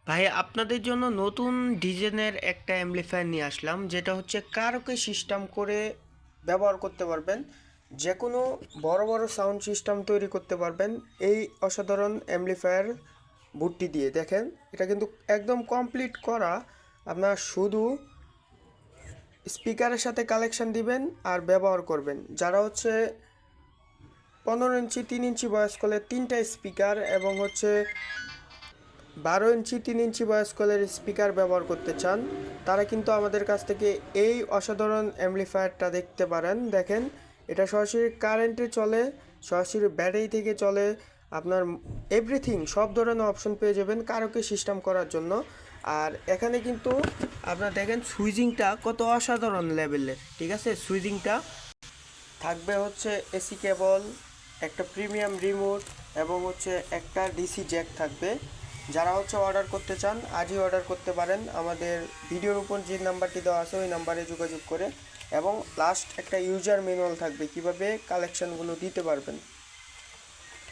ভাই আপনাদের জন্য নতুন ডিজাইনের একটা অ্যাম্পলিফায়ার নিয়ে আসলাম, যেটা হচ্ছে কারোকে সিস্টেম করে ব্যবহার করতে পারবেন। যে কোনো বড় বড় সাউন্ড সিস্টেম তৈরি করতে পারবেন এই অসাধারণ অ্যাম্পলিফায়ার বুটটি দিয়ে। দেখেন, এটা কিন্তু একদম কমপ্লিট করা। আপনার শুধু স্পিকারের সাথে কালেকশন দিবেন আর ব্যবহার করবেন। যারা হচ্ছে 15 ইঞ্চি 3 ইঞ্চি বয়স্কলের 3টা স্পিকার এবং হচ্ছে 12 ইঞ্চি 3 ইঞ্চি বয়স্কলের স্পিকার ব্যবহার করতে চান, তারা কিন্তু আমাদের কাছ থেকে এই অসাধারণ অ্যাম্পলিফায়ারটা দেখতে পারেন। দেখেন, এটা সরাসরি কারেন্টে চলে, সরাসরি ব্যাটারি থেকে চলে। আপনার এভরিথিং, সব ধরনের অপশন পেয়ে যাবেন কারোকে সিস্টেম করার জন্য। আর এখানে কিন্তু আপনার দেখেন সুইচিংটা কত অসাধারণ লেভেলের, ঠিক আছে। সুইচিংটা থাকবে হচ্ছে এসি কেবল, একটা প্রিমিয়াম রিমোট এবং হচ্ছে একটা ডিসি জ্যাক থাকবে। যারা হচ্ছে অর্ডার করতে চান আজই অর্ডার করতে পারেন আমাদের ভিডিওর উপর যে নাম্বারটি দেওয়া আছে ওই নাম্বারে যোগাযোগ করে। এবং লাস্ট একটা ইউজার ম্যানুয়াল থাকবে কিভাবে কালেকশনগুলো দিতে পারবেন।